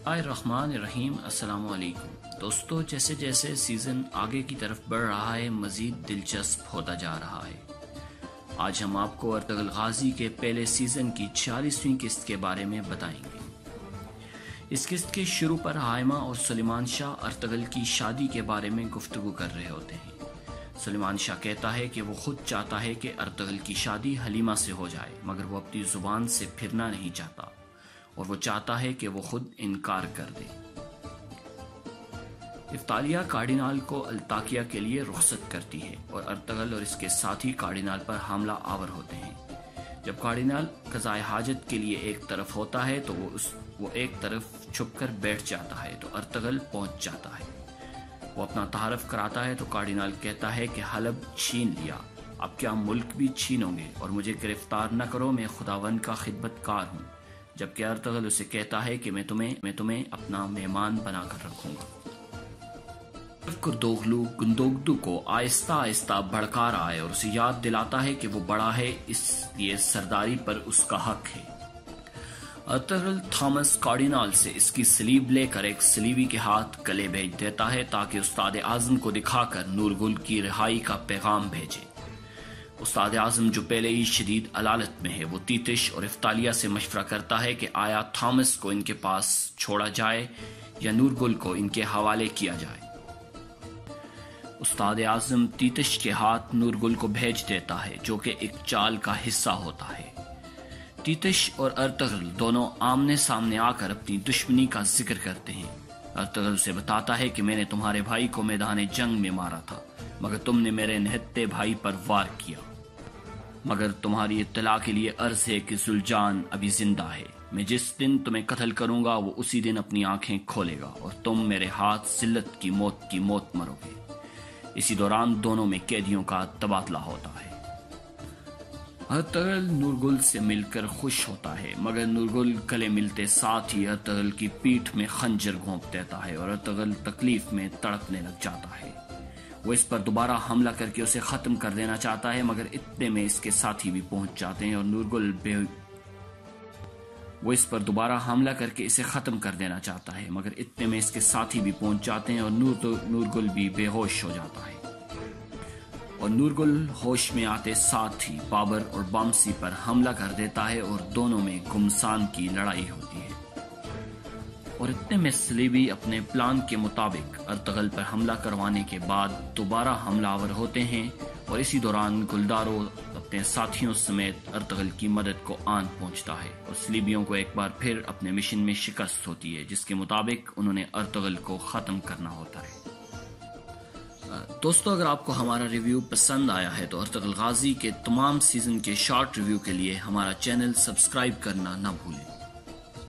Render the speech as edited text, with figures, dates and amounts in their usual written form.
الرحمن الرحیم۔ السلام علیکم دوستو، جیسے جیسے سیزن آگے کی طرف بڑھ رہا ہے مزید دلچسپ ہوتا جا رہا ہے۔ آج ہم آپ کو ارطغرل غازی کے پہلے سیزن کی 46ویں قسط کے بارے میں بتائیں گے۔ اس قسط کے شروع پر حائمہ اور سلیمان شاہ ارطغرل کی شادی کے بارے میں گفتگو کر رہے ہوتے ہیں۔ سلیمان شاہ کہتا ہے کہ وہ خود چاہتا ہے کہ ارطغرل کی شادی حلیمہ سے ہو جائے، مگر وہ اپنی زبان سے پھرنا نہیں چاہتا اور وہ چاہتا ہے کہ وہ خود انکار کر دے۔ افطالیہ کارڈینال کو الطاکیہ کے لیے رخصت کرتی ہے اور ارطغرل اور اس کے ساتھی کارڈینال پر حملہ آور ہوتے ہیں۔ جب کارڈینال قضائے حاجت کے لیے ایک طرف ہوتا ہے تو وہ ایک طرف چھپ کر بیٹھ جاتا ہے تو ارطغرل پہنچ جاتا ہے۔ وہ اپنا تعارف کراتا ہے تو کارڈینال کہتا ہے کہ حلب چھین لیا، اب کیا ملک بھی چھینو گے، اور مجھے گرفتار نہ کرو، میں خداوند کا خدمت کار ہوں۔ جبکہ ارطغرل اسے کہتا ہے کہ میں تمہیں اپنا مہمان بنا کر رکھوں گا۔ کردوغلو گندوگدو کو آہستہ آہستہ بھڑکا رہا ہے اور اسے یاد دلاتا ہے کہ وہ بڑا ہے، اس لیے سرداری پر اس کا حق ہے۔ ارطغرل تھامس کارڈینال سے اس کی سلیب لے کر ایک سلیبی کے ہاتھ گلے بھیج دیتا ہے تاکہ استاد اعظم کو دکھا کر نورگل کی رہائی کا پیغام بھیجے۔ استاد اعظم جو پہلے ہی شدید علالت میں ہے، وہ تیتش اور افطالیہ سے مشورہ کرتا ہے کہ آیا تھامس کو ان کے پاس چھوڑا جائے یا نورگل کو ان کے حوالے کیا جائے۔ استاد اعظم تیتش کے ہاتھ نورگل کو بھیج دیتا ہے، جو کہ ایک چال کا حصہ ہوتا ہے۔ تیتش اور ارطغرل دونوں آمنے سامنے آ کر اپنی دشمنی کا ذکر کرتے ہیں۔ ارطغرل سے بتاتا ہے کہ میں نے تمہارے بھائی کو میدان جنگ میں مارا تھا، مگر تم نے میرے نہتے بھائی پر وار کیا۔ مگر تمہاری اطلاع کے لیے عرض ہے کہ زلجان ابھی زندہ ہے۔ میں جس دن تمہیں قتل کروں گا وہ اسی دن اپنی آنکھیں کھولے گا اور تم میرے ہاتھ ذلت کی موت مرو گے۔ اسی دوران دونوں میں قیدیوں کا تبادلہ ہوتا ہے۔ ارطغرل نورگل سے مل کر خوش ہوتا ہے، مگر نورگل گلے ملتے ساتھ ہی ارطغرل کی پیٹھ میں خنجر گھونپ دیتا ہے اور ارطغرل تکلیف میں تڑپنے لگ جاتا ہے۔ وہ اس پر دوبارہ حملہ کر کے اسے ختم کر دینا چاہتا ہے، مگر اتنے میں اس کے ساتھی بھی پہنچ جاتے ہیں اور نورگل بھی بے ہوش ہو جاتا ہے۔ اور نورگل ہوش میں آتے ساتھ ہی بابر اور بامسی پر حملہ کر دیتا ہے اور دونوں میں گھمسان کی لڑائی ہوتی ہے۔ اور اتنے میں سلیبی اپنے پلان کے مطابق ارطغرل پر حملہ کروانے کے بعد دوبارہ حملہ آور ہوتے ہیں اور اسی دوران گلدارو اپنے ساتھیوں سمیت ارطغرل کی مدد کو آن پہنچتا ہے اور سلیبیوں کو ایک بار پھر اپنے مشن میں شکست ہوتی ہے، جس کے مطابق انہوں نے ارطغرل کو ختم کرنا ہوتا ہے۔ دوستو، اگر آپ کو ہمارا ریویو پسند آیا ہے تو ارطغرل غازی کے تمام سیزن کے شارٹ ریویو کے لیے ہمارا چینل سبسکرائب کرنا نہ بھولیں۔